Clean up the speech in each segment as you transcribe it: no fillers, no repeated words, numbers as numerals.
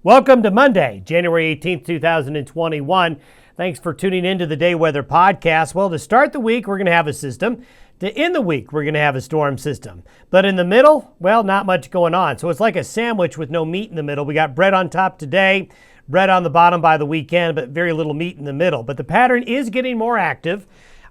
Welcome to Monday, January 18th, 2021. Thanks for tuning into the Day Weather Podcast. Well, to start the week, we're going to have a system. To end the week, we're going to have a storm system. But in the middle, well, not much going on. So it's like a sandwich with no meat in the middle. We got bread on top today, bread on the bottom by the weekend, but very little meat in the middle. But the pattern is getting more active.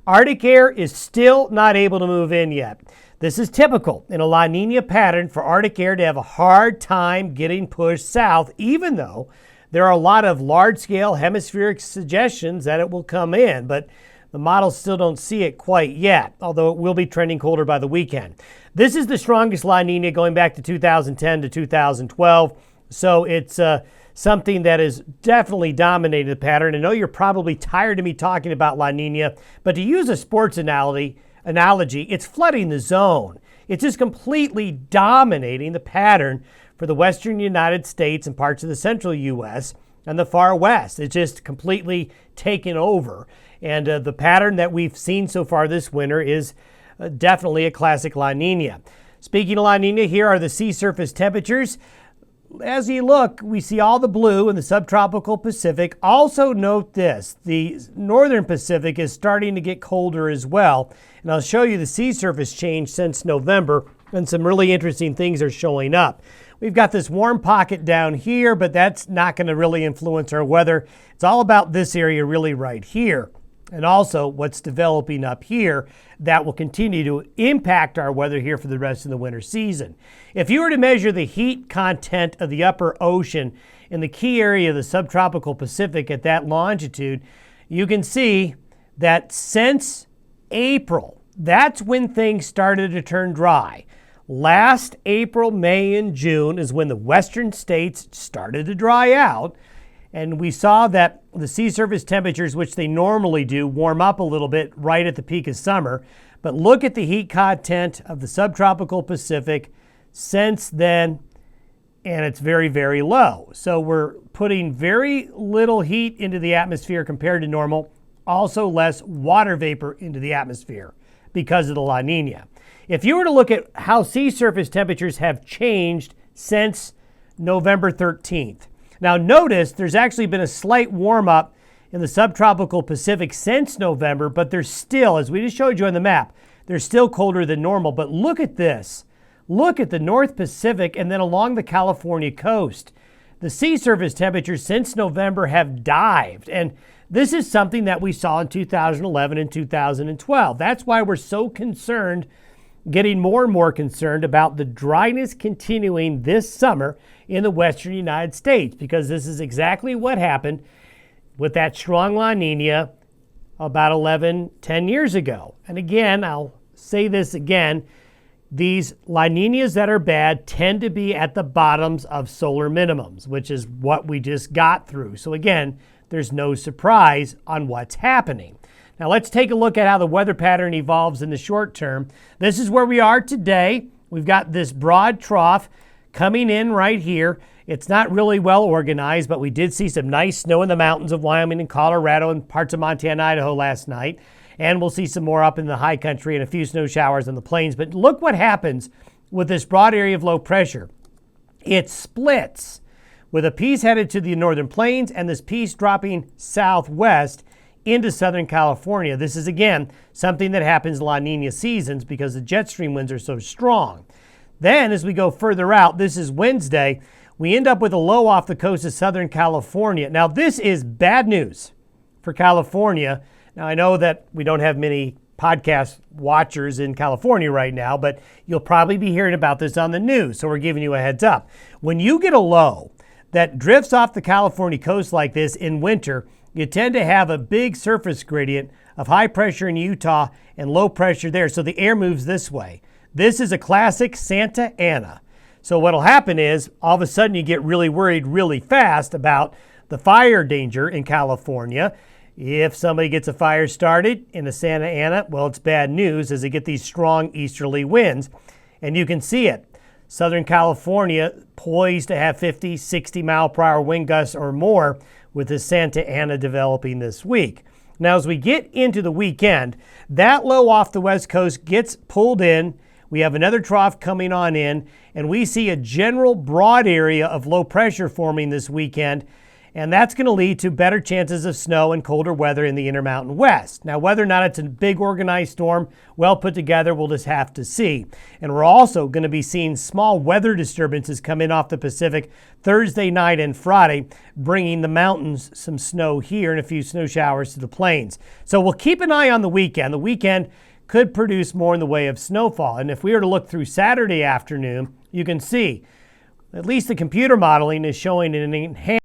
Arctic air is still not able to move in yet. This is typical in a La Nina pattern for Arctic air to have a hard time getting pushed south, even though there are a lot of large-scale hemispheric suggestions that it will come in, but the models still don't see it quite yet, although it will be trending colder by the weekend. This is the strongest La Nina going back to 2010 to 2012, so it's something that has definitely dominated the pattern. I know you're probably tired of me talking about La Nina, but to use a sports analogy, it's flooding the zone. It's just completely dominating the pattern for the western United States and parts of the central U.S. and the far west. It's just completely taken over. And the pattern that we've seen so far this winter is definitely a classic La Nina. Speaking of La Nina, here are the sea surface temperatures. As you look, we see all the blue in the subtropical Pacific. Also note this, the northern Pacific is starting to get colder as well. And I'll show you the sea surface change since November, and some really interesting things are showing up. We've got this warm pocket down here, but that's not going to really influence our weather. It's all about this area really right here. And also what's developing up here that will continue to impact our weather here for the rest of the winter season. If you were to measure the heat content of the upper ocean in the key area of the subtropical Pacific at that longitude, you can see that since April, that's when things started to turn dry. Last April, May, and June is when the western states started to dry out. And we saw that the sea surface temperatures, which they normally do, warm up a little bit right at the peak of summer. But look at the heat content of the subtropical Pacific since then, and it's very, very low. So we're putting very little heat into the atmosphere compared to normal, also less water vapor into the atmosphere because of the La Nina. If you were to look at how sea surface temperatures have changed since November 13th, now notice there's actually been a slight warm up in the subtropical Pacific since November, but there's still, as we just showed you on the map, they're still colder than normal. But look at this. Look at the North Pacific and then along the California coast. The sea surface temperatures since November have dived. And this is something that we saw in 2011 and 2012. That's why we're so concerned, getting more and more concerned about the dryness continuing this summer in the western United States, because this is exactly what happened with that strong La Nina about 10 years ago. And again, I'll say this again, these La Ninas that are bad tend to be at the bottoms of solar minimums, which is what we just got through. So again, there's no surprise on what's happening. Now let's take a look at how the weather pattern evolves in the short term. This is where we are today. We've got this broad trough coming in right here. It's not really well organized, but we did see some nice snow in the mountains of Wyoming and Colorado and parts of Montana, Idaho last night. And we'll see some more up in the high country and a few snow showers on the plains. But look what happens with this broad area of low pressure. It splits with a piece headed to the northern plains and this piece dropping southwest into Southern California. This is, again, something that happens in La Nina seasons because the jet stream winds are so strong. Then, as we go further out, this is Wednesday, we end up with a low off the coast of Southern California. Now, this is bad news for California. Now, I know that we don't have many podcast watchers in California right now, but you'll probably be hearing about this on the news, so we're giving you a heads up. When you get a low that drifts off the California coast like this in winter, you tend to have a big surface gradient of high pressure in Utah and low pressure there, so the air moves this way. This is a classic Santa Ana. So what'll happen is all of a sudden you get really worried really fast about the fire danger in California. If somebody gets a fire started in the Santa Ana, well, it's bad news as they get these strong easterly winds. And you can see it. Southern California poised to have 50, 60 mile per hour wind gusts or more with the Santa Ana developing this week. Now, as we get into the weekend, that low off the west coast gets pulled in We have another trough coming on in, and we see a general broad area of low pressure forming this weekend, and that's going to lead to better chances of snow and colder weather in the Intermountain West. Now, whether or not it's a big organized storm, well put together, we'll just have to see. And we're also going to be seeing small weather disturbances come in off the Pacific Thursday night and Friday, bringing the mountains some snow here and a few snow showers to the plains. So we'll keep an eye on the weekend. The weekend could produce more in the way of snowfall. And if we were to look through Saturday afternoon, you can see at least the computer modeling is showing an enhanced